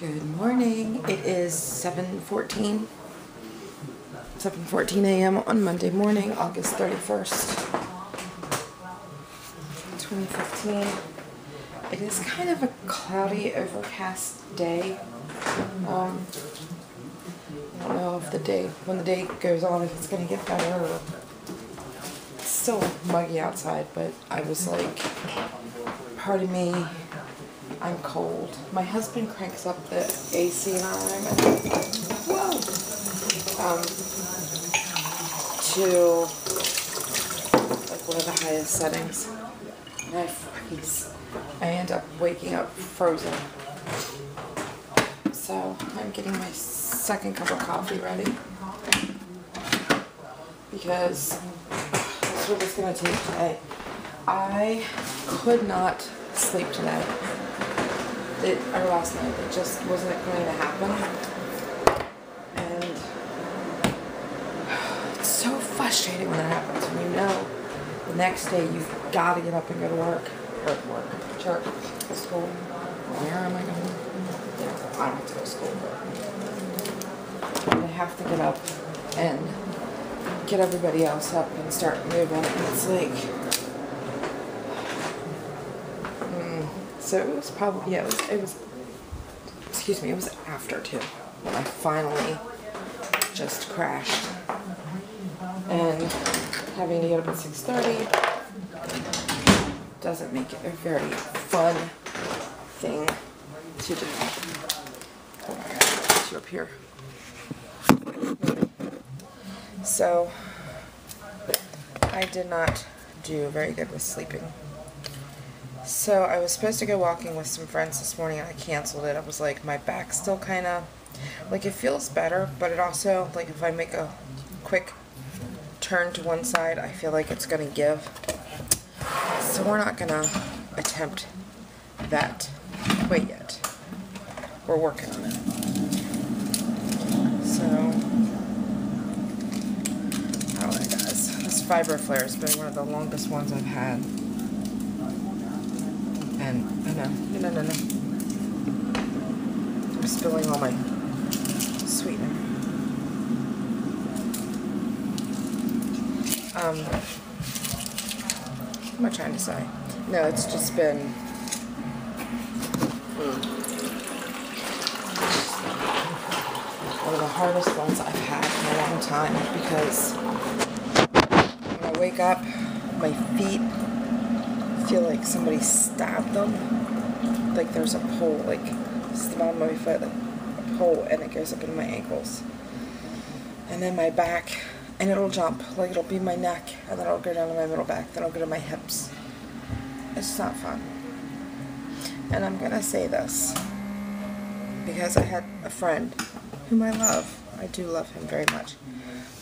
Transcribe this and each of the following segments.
Good morning. It is 7:14 a.m. on Monday morning, August 31st, 2015. It is kind of a cloudy, overcast day. I don't know if when the day goes on, if it's going to get better. Or it's still muggy outside, but I was like, pardon me, I'm cold. My husband cranks up the AC in our room and to like one of the highest settings, and I freeze. I end up waking up frozen. So I'm getting my second cup of coffee ready because that's what it's going to take today. I could not sleep today. Or last night. It just wasn't going to happen. And it's so frustrating when that happens. When you know the next day you've got to get up and go to work. Or church, school. Where am I going? Yeah, I don't have to go to school, but I have to get up and get everybody else up and start moving. And it's like, so it was probably, yeah, it was after 2 when I finally just crashed. And having to get up at 6:30 doesn't make it a very fun thing to do. Oh my God, I'll put you up here. So, I did not do very good with sleeping. So I was supposed to go walking with some friends this morning and I canceled it. I was like, my back's still kind of, like, it feels better, but it also, like, if I make a quick turn to one side, I feel like it's going to give. So we're not going to attempt that quite yet. We're working on it. So, I don't know, guys. This fibro flare has been one of the longest ones I've had. And, no. I'm spilling all my sweetener. What am I trying to say? No, it's just been one of the hardest ones I've had in a long time, because when I wake up, my feet feel like somebody stabbed them. Like there's a pole, like it's the bottom of my foot, like a pole, and it goes up into my ankles. And then my back, and it'll jump, like it'll be my neck, and then it'll go down to my middle back, then it'll go to my hips. It's not fun. And I'm gonna say this because I had a friend whom I love, I do love him very much,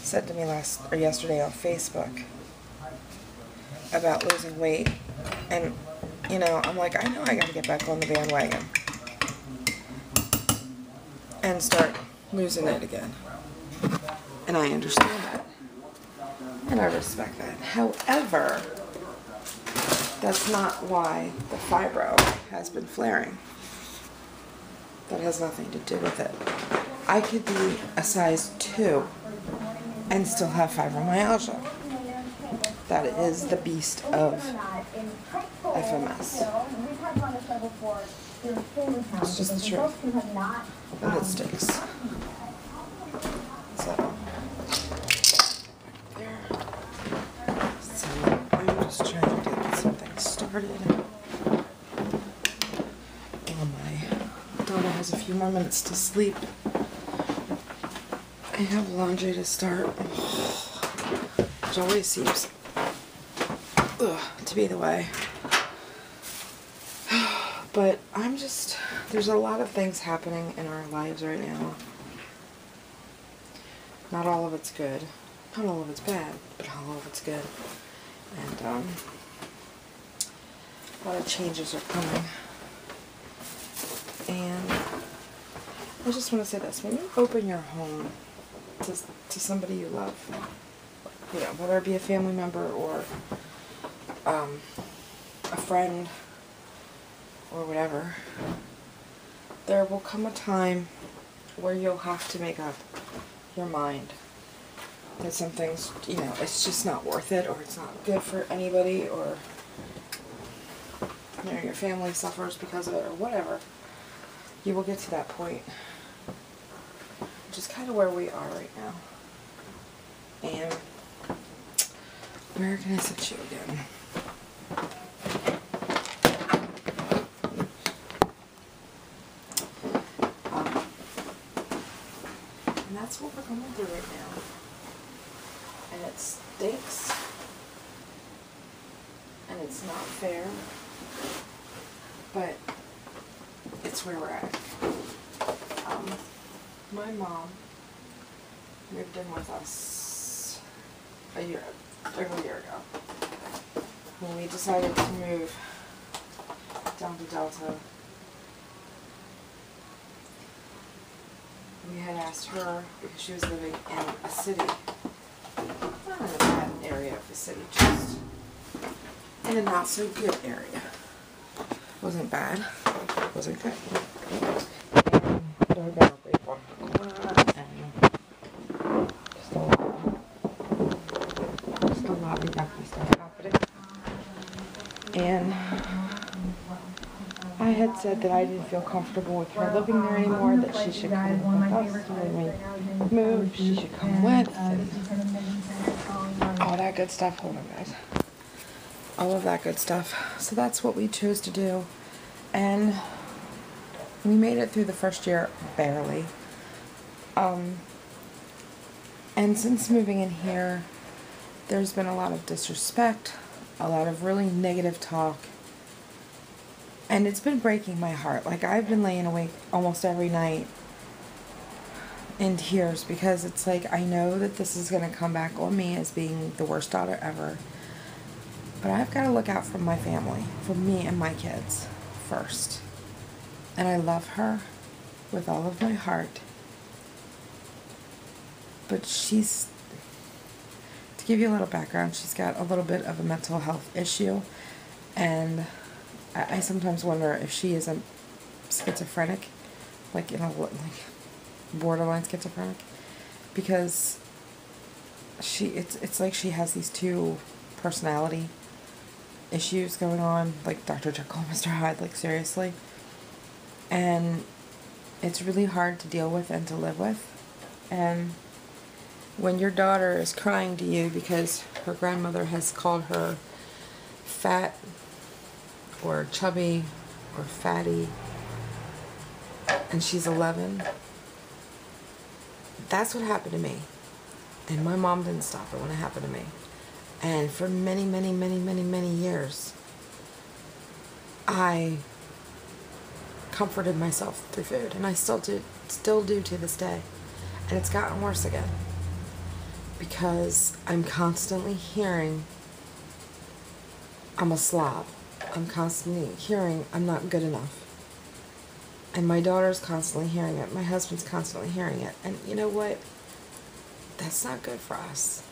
said to me yesterday on Facebook about losing weight. And, you know, I'm like, I know I gotta get back on the bandwagon and start losing it again. And I understand that. And I respect that. However, that's not why the fibro has been flaring. That has nothing to do with it. I could be a size 2 and still have fibromyalgia. That is the beast of FMS. It's just the truth. And it sticks. So, there. So, I'm just trying to get something started. While my daughter has a few more minutes to sleep. I have laundry to start, which always seems to be the way. But there's a lot of things happening in our lives right now. Not all of it's good. Not all of it's bad, but all of it's good. And a lot of changes are coming. And I just want to say this. When you open your home to somebody you love, you know, whether it be a family member or a friend or whatever, there will come a time where you'll have to make up your mind that some things, you know, it's just not worth it, or it's not good for anybody, or, you know, your family suffers because of it, or whatever. You will get to that point, which is kind of where we are right now. And where can I sit you again? And that's what we're going through right now. And it stinks. And it's not fair. But it's where we're at. My mom moved in with us over a year ago. When we decided to move down to Delta, we had asked her, because she was living in a city, not in a bad area of the city, just in a not so good area. Wasn't bad, wasn't good. And just a lot of yucky stuff happening. And I had said that I didn't feel comfortable with her living there anymore, that she should come with us when we moved, she should come with, and all that good stuff. Hold on, guys. All of that good stuff. So that's what we chose to do. And we made it through the first year, barely. And since moving in here, there's been a lot of disrespect, a lot of really negative talk. And it's been breaking my heart. Like, I've been laying awake almost every night in tears, because it's like, I know that this is going to come back on me as being the worst daughter ever. But I've got to look out for my family, for me and my kids first. And I love her with all of my heart. But she's, to give you a little background, she's got a little bit of a mental health issue. And I sometimes wonder if she is a schizophrenic, like, you know, like borderline schizophrenic, because it's like she has these two personality issues going on, like Dr. Jekyll and Mr. Hyde, like, seriously. And it's really hard to deal with and to live with. And when your daughter is crying to you because her grandmother has called her fat or chubby or fatty, and she's 11, that's what happened to me. And my mom didn't stop it when it happened to me. And for many, many, many, many, many years, I comforted myself through food, and I still do to this day. And it's gotten worse again, because I'm constantly hearing I'm a slob. I'm constantly hearing I'm not good enough. And my daughter's constantly hearing it. My husband's constantly hearing it. And you know what? That's not good for us.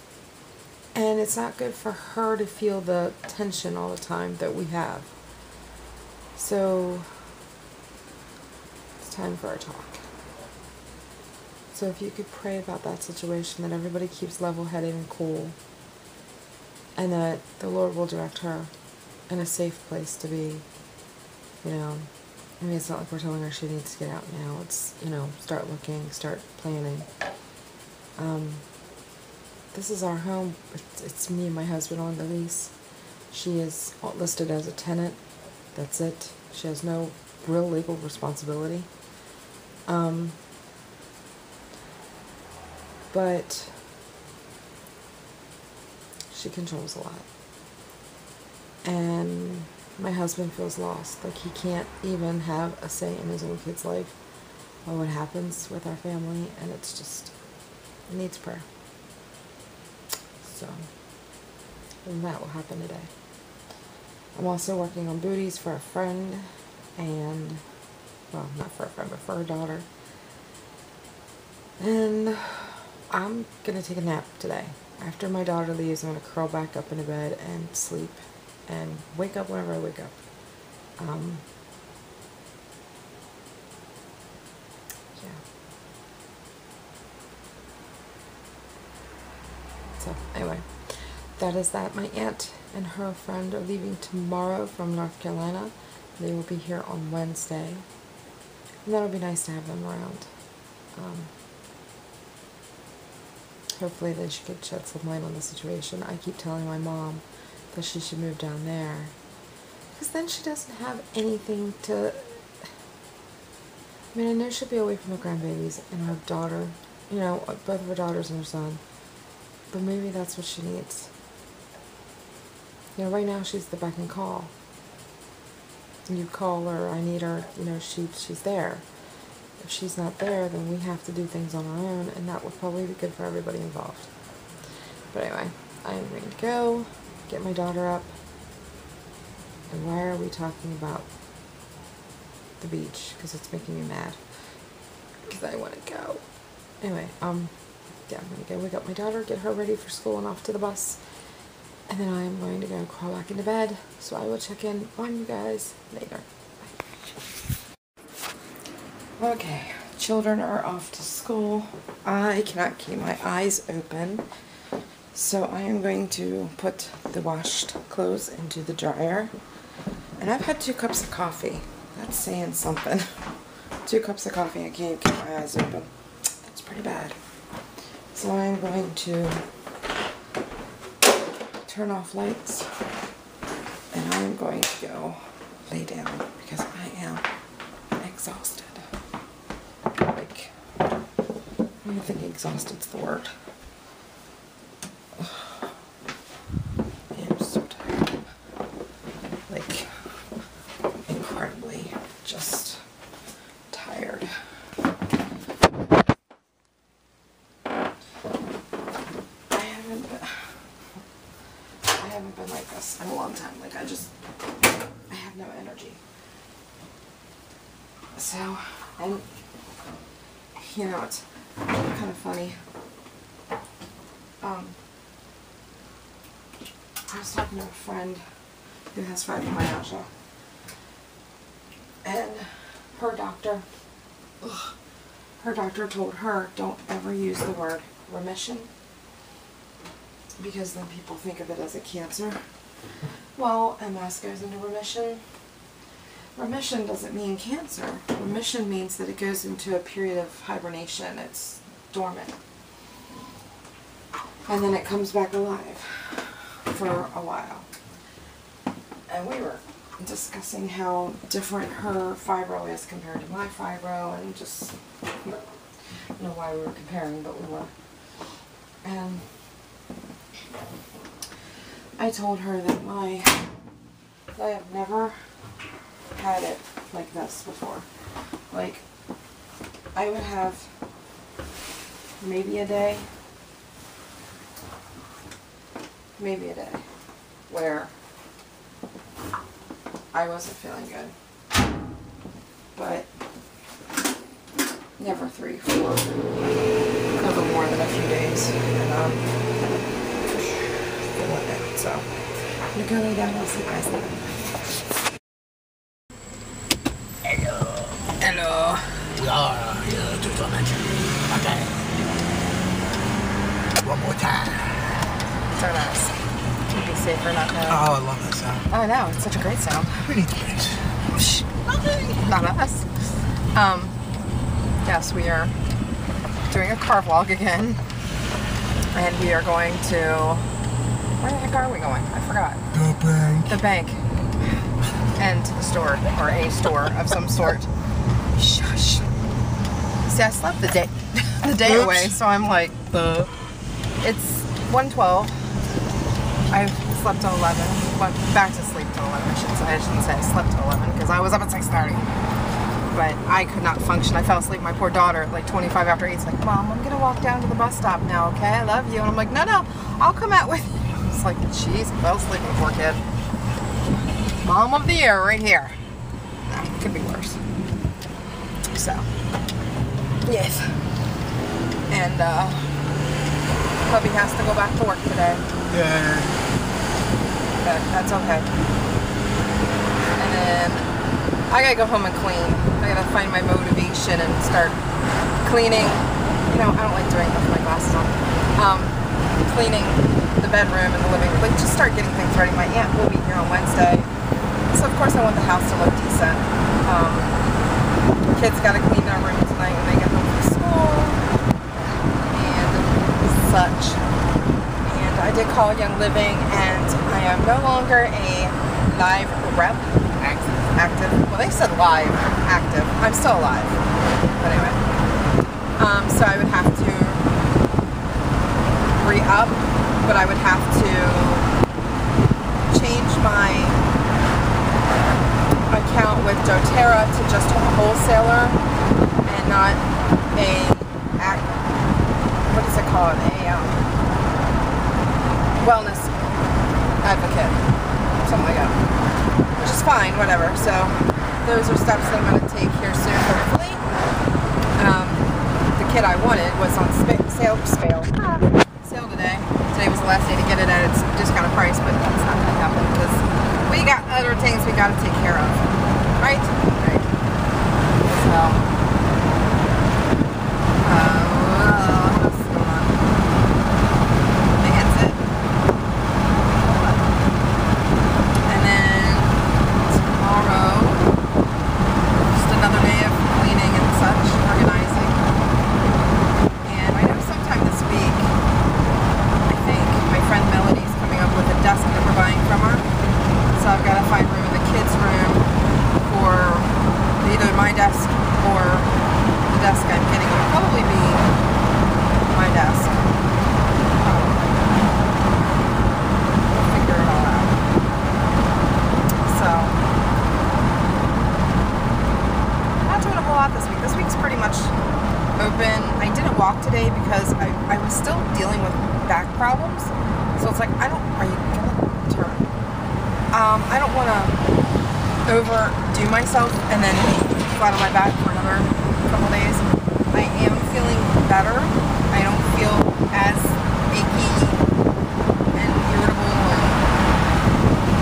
And it's not good for her to feel the tension all the time that we have. So it's time for a talk. So if you could pray about that situation, that everybody keeps level-headed and cool, and that the Lord will direct her in a safe place to be, you know. I mean, it's not like we're telling her she needs to get out now. It's, you know, start looking, start planning. This is our home. It's me and my husband on the lease. She is listed as a tenant. That's it. She has no real legal responsibility. But she controls a lot. And my husband feels lost. Like, he can't even have a say in his own kid's life or what happens with our family. And it's just, it needs prayer. So, and that will happen today. I'm also working on booties for a friend, and, well, not for a friend, but for her daughter. And I'm going to take a nap today. After my daughter leaves, I'm going to curl back up in a bed and sleep and wake up whenever I wake up. anyway, that is that. My aunt and her friend are leaving tomorrow from North Carolina. They will be here on Wednesday. And that'll be nice to have them around. Hopefully they could shed some light on the situation. I keep telling my mom that she should move down there. Because then she doesn't have anything to... I mean, I know she'll be away from her grandbabies and her daughter. You know, both of her daughters and her son. But maybe that's what she needs. You know, right now she's the beck and call. You call her, I need her, you know, she's there. If she's not there, then we have to do things on our own, and that would probably be good for everybody involved. But anyway, I am going to go get my daughter up. And why are we talking about the beach? Because it's making me mad. Because I want to go. Anyway, yeah, I'm going to go wake up my daughter, get her ready for school and off to the bus. And then I'm going to go crawl back into bed. So I will check in on you guys later. Bye. Okay, children are off to school. I cannot keep my eyes open. So I am going to put the washed clothes into the dryer. And I've had 2 cups of coffee. That's saying something. 2 cups of coffee, I can't keep my eyes open. That's pretty bad. So I'm going to turn off lights. And I'm going to go lay down because I am exhausted. Like, I don't think exhausted's the word. I am so tired. Like, incredibly just tired. I haven't been like this in a long time. Like, I have no energy. So, and you know, it's kind of funny. I was talking to a friend who has fibromyalgia, and her doctor told her, don't ever use the word remission, because then people think of it as a cancer. Well, MS goes into remission. Remission doesn't mean cancer. Remission means that it goes into a period of hibernation. It's dormant. And then it comes back alive for a while. And we were discussing how different her fibro is compared to my fibro, and just, I don't know why we were comparing, but we were. And I told her that I have never had it like this before. Like, I would have maybe a day where I wasn't feeling good, but never 3, 4, never more than a few days, and feeling it. So I'm gonna go lay down and see you guys later. Hello. Yeah, just to mention. Okay. One more time. So nice. Keep you safe or not knowing. Oh, I love that sound. Oh, I know. It's such a great sound. Who needs bass? Not us. Yes, we are doing a car vlog again. And we are going to... Where the heck are we going? I forgot. The bank. The bank. And to the store. Or a store of some sort. Shush. See, I slept the day away, so I'm like, it's 1:12. I slept till 11. Went back to sleep till 11, I shouldn't say I slept till 11, because I was up at 6:30. But I could not function. I fell asleep. My poor daughter, at like 25 after 8, is like, Mom, I'm gonna walk down to the bus stop now, okay? I love you. And I'm like, no, I'll come out with you. It's like, jeez, I fell asleep, poor kid. Mom of the year right here. Nah, could be worse. So, yes. And, hubby has to go back to work today. Yeah. But that's okay. And then, I gotta go home and clean. I gotta find my motivation and start cleaning. You know, I don't like doing it with my glasses on. Cleaning the bedroom and the living room. Like, just start getting things ready. My aunt will be here on Wednesday. So, of course, I want the house to look decent. Kids got to clean their room tonight when they get home from school and such. And I did call Young Living, and I am no longer a live rep. Active. Well, they said live. Active. I'm still alive. But anyway. So I would have to re-up, but I would have to change my account with doTERRA to just a wholesaler and not what is it called? A wellness advocate. Something like that. Which is fine, whatever. So those are steps that I'm going to take here soon, hopefully. The kit I wanted was on sale today. Today was the last day to get it at its discounted price, but that's not going to happen because we got other things we got to take care of. Right? Right. So, what's going on? That's it. And then tomorrow, just another day of cleaning and such, organizing. And I know sometime this week, I think, my friend Melody's coming up with a desk that we're buying from her. So I've got to find room in the kids' room for either my desk or the desk I'm getting. It'll probably be my desk. We'll figure it all out. So, not doing a whole lot this week. This week's pretty much open. I didn't walk today because I was still dealing with back problems. So it's like, are you gonna turn? I don't want to overdo myself and then be flat on my back for another couple days. I am feeling better. I don't feel as achy and irritable,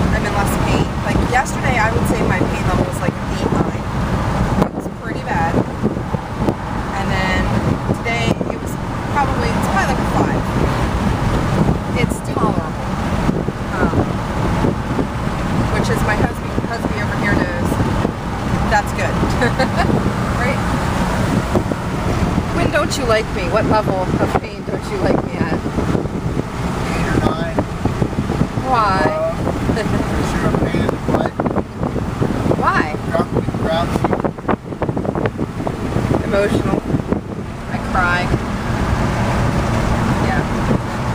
and I'm in less pain. Like yesterday, I would say my pain level was like 8-9. It was pretty bad. And then today, it's probably like a 5. It's tolerable. Which is my husband over here knows that's good. Right? When don't you like me? What level of pain don't you like me at? 8 or 9. Why? Is there a pain in the butt? Why? Grouchy. Emotional. I cry. Yeah.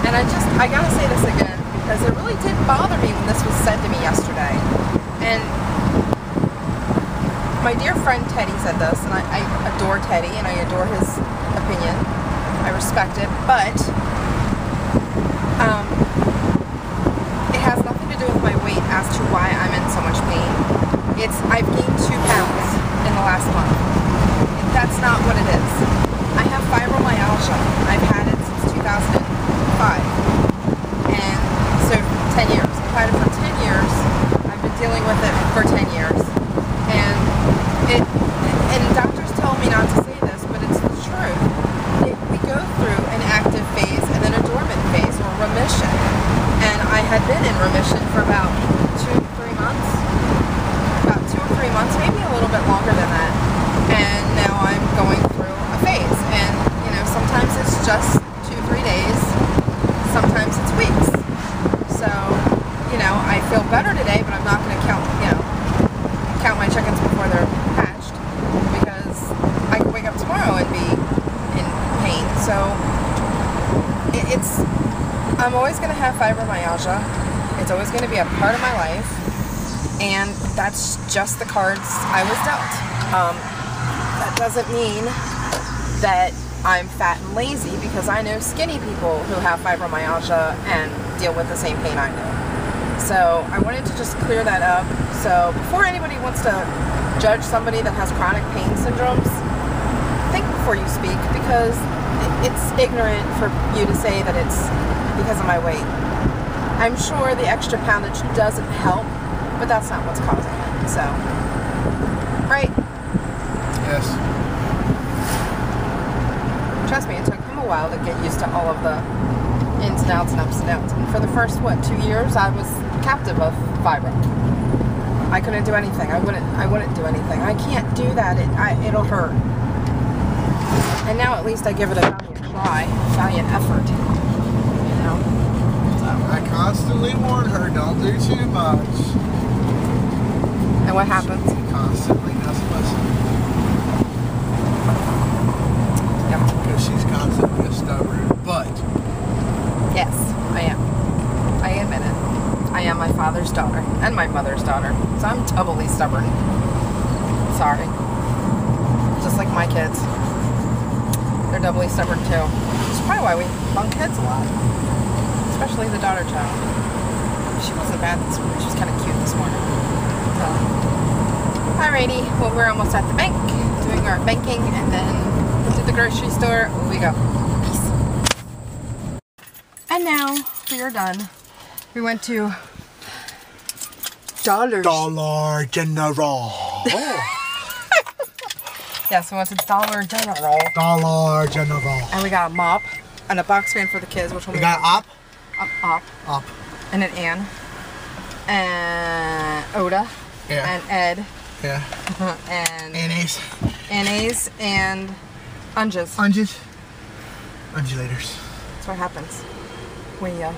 And I gotta say this again, because it really did bother me when this was said to me yesterday. And my dear friend Teddy said this, and I adore Teddy, and I adore his opinion. I respect it, but it has nothing to do with my weight as to why I'm in so much pain. I've gained 2 pounds in the last month. That's not what it is. I have fibromyalgia. I've had it since 2005. And so 10 years. I've had it for 10 years. I've been dealing with it for 10 years. And doctors tell me not to say this, but it's the truth. We go through an active phase and then a dormant phase, or remission. And I had been in remission for about 2 or 3 months. About 2 or 3 months, maybe a little bit longer than that. And now I'm going through a phase. And, sometimes it's just 2-3 days. Sometimes it's weeks. So, I feel better today, but I'm not going to count my chickens before they're hatched, because I could wake up tomorrow and be in pain. So I'm always going to have fibromyalgia. It's always going to be a part of my life, and that's just the cards I was dealt. That doesn't mean that I'm fat and lazy, because I know skinny people who have fibromyalgia and deal with the same pain I do. So I wanted to just clear that up. So before anybody wants to judge somebody that has chronic pain syndromes, think before you speak, because it's ignorant for you to say that it's because of my weight. I'm sure the extra poundage doesn't help, but that's not what's causing it. So, right? Yes. Trust me, it took him a while to get used to all of the ins and outs and ups and downs. And for the first, 2 years, I was captive of fibro. I couldn't do anything. I wouldn't do anything. I can't do that. It'll hurt. And now at least I give it a valiant effort. You know? So. I constantly warn her, don't do too much. And what happens? She constantly doesn't listen. Yep. Because she's constantly stubborn. But yes, I am. I admit it. I am my father's daughter and my mother's daughter. So I'm doubly stubborn. Sorry. Just like my kids. They're doubly stubborn too. Which is probably why we bunk heads a lot. Especially the daughter child. She wasn't bad this morning. She was kind of cute this morning. So, alrighty. Well, we're almost at the bank. Doing our banking and then to the grocery store. We go. Peace. And now we are done. We went to Dollar General. Yes, we went to Dollar General. Dollar General. And we got a mop and a box fan for the kids, which one We got op. Up. And an Ann. And Oda. Yeah. And Ed. Yeah. And Annies. and Unges. Undulators. That's what happens when you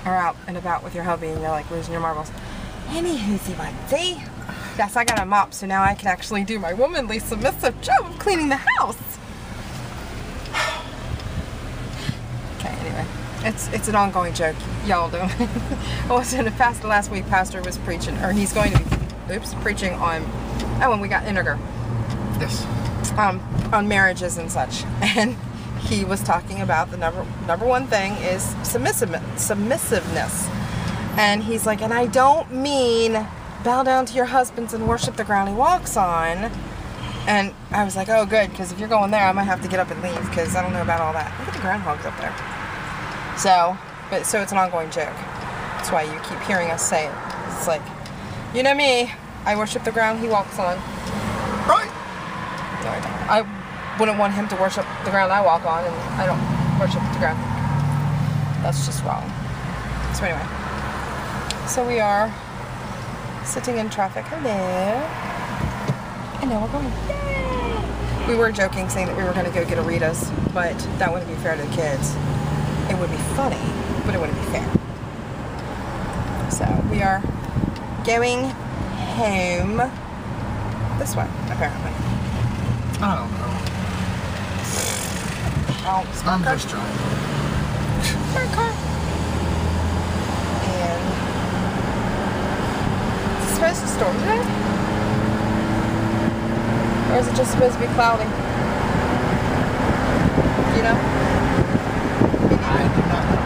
are out and about with your hubby and you're like losing your marbles. Anywho, see? Yes, I got a mop, so now I can actually do my womanly submissive job of cleaning the house. Okay, anyway. It's an ongoing joke. Y'all do. Well, so the last week, Pastor was preaching, or he's going to be, preaching on, when we got Integer. Yes. On marriages and such. And he was talking about the number one thing is submissiveness. And he's like, and I don't mean bow down to your husbands and worship the ground he walks on. And I was like, oh, good, because if you're going there, I might have to get up and leave, because I don't know about all that. Look at the groundhogs up there. So it's an ongoing joke. That's why you keep hearing us say it. It's like, you know me, I worship the ground he walks on. Right. No, I don't. I wouldn't want him to worship the ground I walk on, and I don't worship the ground. That's just wrong. So anyway. So we are sitting in traffic. Hello. And now we're going. Yay! We were joking, saying that we were going to go get a Rita's, but that wouldn't be fair to the kids. It would be funny, but it wouldn't be fair. So we are going home this way, apparently. I don't know. Oh, I'm just driving. Smart car. And is it supposed to storm today? Or is it just supposed to be cloudy? You know? I do not know.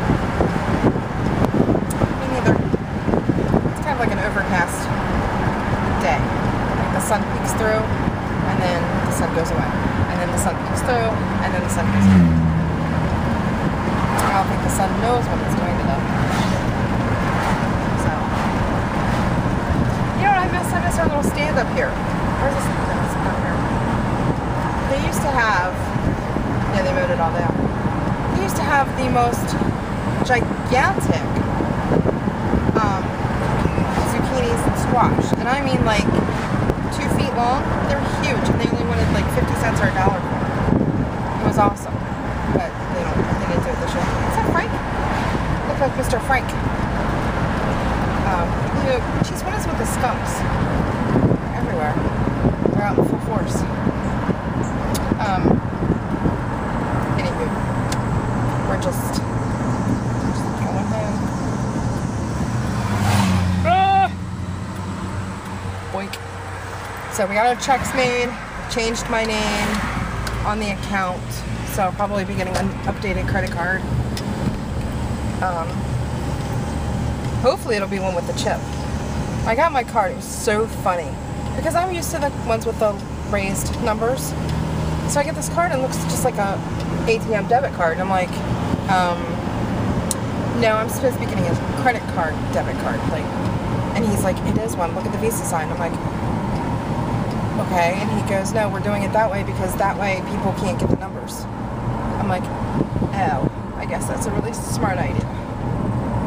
Me neither. It's kind of like an overcast day. Like the sun peeks through, and then the sun goes away. And then the sun peeks through, and then the sun goes away. I don't think the sun knows what it's doing to them. So. You know what I miss? I miss our little stand up here. Where's this? It's not here. They used to have, yeah, they mowed it all down. They used to have the most gigantic zucchinis and squash. And I mean like 2 feet long. They were huge, and they only wanted like 50 cents or $1 for them. It was awesome. But they didn't do it this year. Is that Frank? Look like Mr. Frank. You know, geez, what is with the skunks? They're everywhere. They're out in full force. Anywho, we're just going home. Boink. So we got our checks made. Changed my name on the account. So I'll probably be getting an updated credit card. Hopefully it'll be one with the chip. I got my card. It was so funny. Because I'm used to the ones with the raised numbers. So I get this card and it looks just like a ATM debit card. And I'm like, no, I'm supposed to be getting a credit card, debit card. Like, and he's like, it is one. Look at the Visa sign. I'm like, okay. And he goes, no, we're doing it that way because that way people can't get the numbers. I'm like, oh, I guess that's a really smart idea.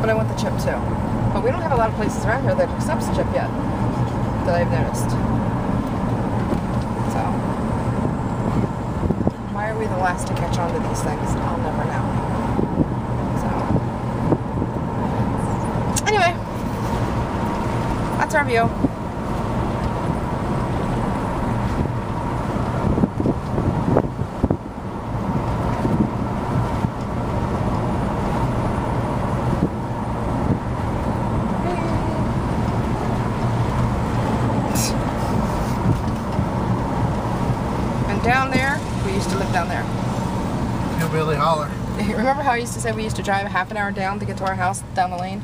But I want the chip too. But we don't have a lot of places around here that accepts the chip yet, that I've noticed. So, why are we the last to catch on to these things? I'll never know. So, anyway, that's our view. Down there, we used to live down there. Hillbilly holler. Remember how I used to say we used to drive half an hour down to get to our house down the lane?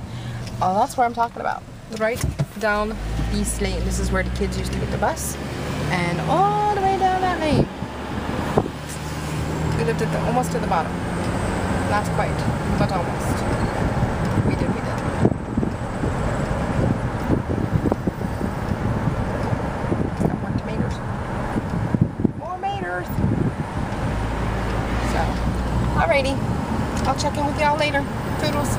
Oh, that's where I'm talking about. Right down East Lane. This is where the kids used to get the bus. And all the way down that lane. We lived at almost to the bottom. Not quite, but almost. We did. Got more tomatoes. So, alrighty. I'll check in with y'all later. Toodles.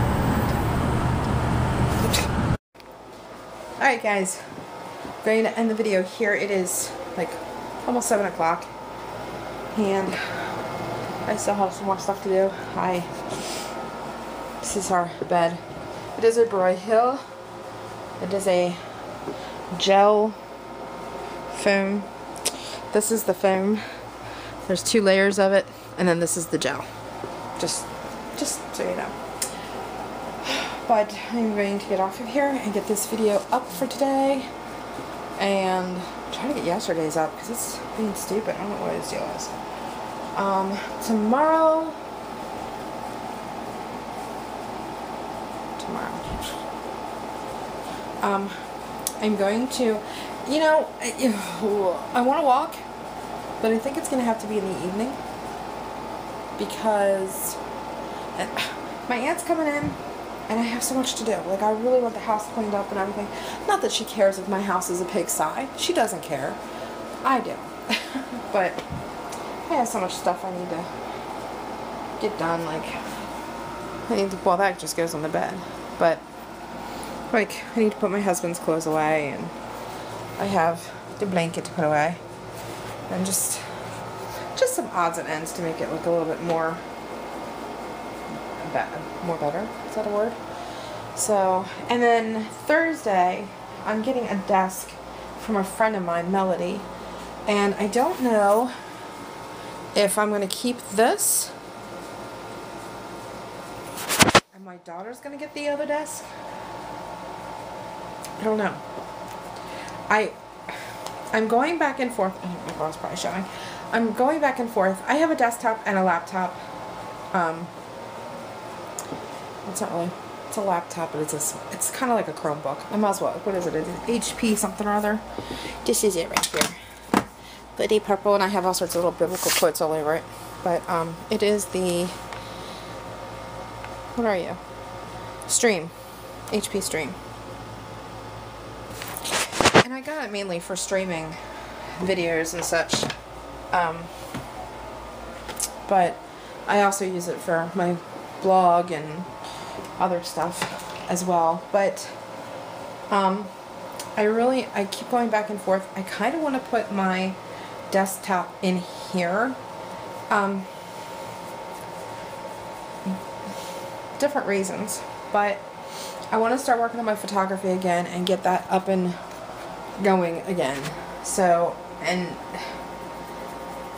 Alright guys, going to end the video here. It is like almost 7 o'clock and I still have some more stuff to do. This is our bed. It is a Broyhill. It is a gel foam. This is the foam. There's 2 layers of it, and then this is the gel. Just so you know. But I'm going to get off of here and get this video up for today. And I'm trying to get yesterday's up because it's being stupid. I don't know what his deal is. Tomorrow. I'm going to, you know, I want to walk, but I think it's going to have to be in the evening because my aunt's coming in and I have so much to do. Like, I really want the house cleaned up and everything. Not that she cares if my house is a pigsty. She doesn't care. I do. But I have so much stuff I need to get done. Like, well, that just goes on the bed. But, like, I need to put my husband's clothes away, and I have the blanket to put away. And just some odds and ends to make it look a little bit more better. Is that a word? So, and then Thursday, I'm getting a desk from a friend of mine, Melody. And I don't know if I'm going to keep this. And my daughter's going to get the other desk. I don't know. I'm going back and forth. Oh, my phone's probably showing. I'm going back and forth. I have a desktop and a laptop. It's not really. It's a laptop, but it's kind of like a Chromebook. I might as well. What is it? It's HP something or other. This is it right here. Goody purple, and I have all sorts of little biblical quotes all over it. But it is the. What are you? Stream. HP Stream. And I got it mainly for streaming videos and such. But I also use it for my blog and other stuff as well. But I keep going back and forth. I kind of want to put my desktop in here. Different reasons, but I want to start working on my photography again and get that up and going again. So, and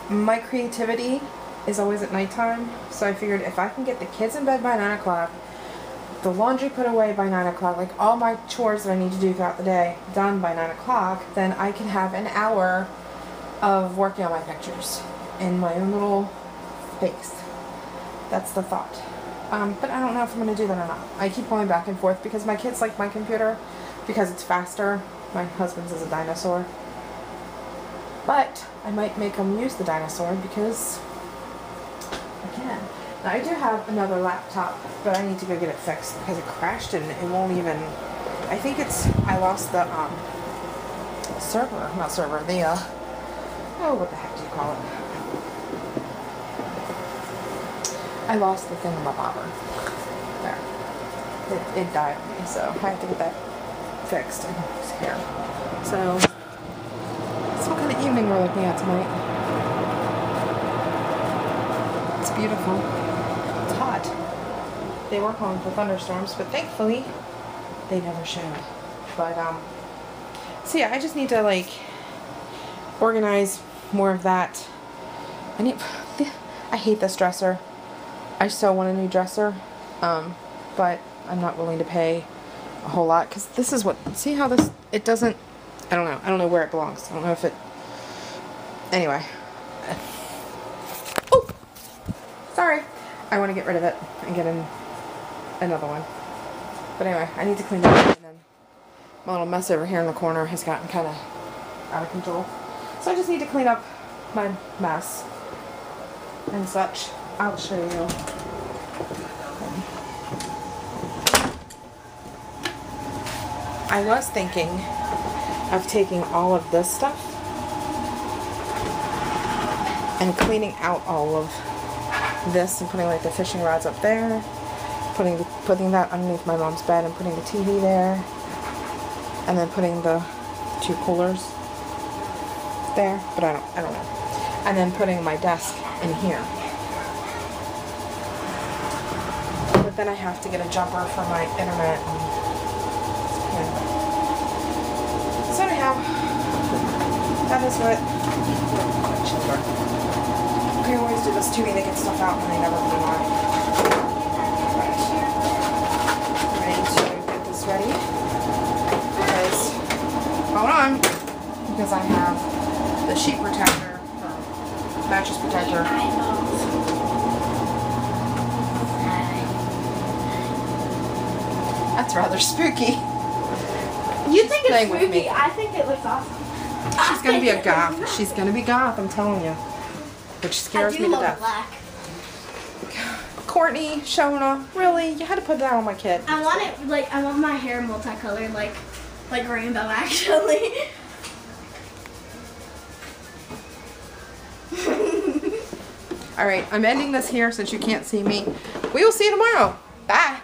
my creativity is always at nighttime, so I figured if I can get the kids in bed by 9 o'clock, the laundry put away by 9 o'clock, like all my chores that I need to do throughout the day done by 9 o'clock, then I can have an hour of working on my pictures in my own little space. That's the thought. But I don't know if I'm going to do that or not. I keep going back and forth because my kids like my computer because it's faster. My husband's is a dinosaur. But I might make them use the dinosaur because I can. Now I do have another laptop, but I need to go get it fixed because it crashed and it won't even. I think I lost the server, not server, the what the heck do you call it? I lost the thing on my bobber. There. It died on me, so I have to get that fixed in his hair. So, that's what kind of evening we're looking at tonight. It's beautiful. It's hot. They were calling for thunderstorms, but thankfully, they never showed. But, so yeah, I just need to, like, organize more of that. I hate this dresser. I so want a new dresser, but I'm not willing to pay a whole lot, because this is what, see how this, it doesn't, I don't know where it belongs. I don't know if it, anyway. Oh! Sorry. I want to get rid of it and get in another one. But anyway, I need to clean it up, and then my little mess over here in the corner has gotten kind of out of control. So I just need to clean up my mess and such. I'll show you. I was thinking of taking all of this stuff and cleaning out all of this and putting like the fishing rods up there, putting that underneath my mom's bed and putting the TV there, and then putting the 2 coolers there, but I don't know. And then putting my desk in here. But then I have to get a jumper for my internet. And, yeah. So anyhow, that is what. We always do this too. They get stuff out and they never put it on. Right. I'm ready to get this ready because hold on, because I have the sheet protector, mattress protector. That's rather spooky. You think it's spooky? I think it looks awesome. She's gonna be a goth. She's gonna be goth, I'm telling you. Which scares me to death. Black. Courtney, Shona, really? You had to put that on my kid. I want it like I want my hair multicolored, like rainbow actually. All right, I'm ending this here since you can't see me. We will see you tomorrow. Bye.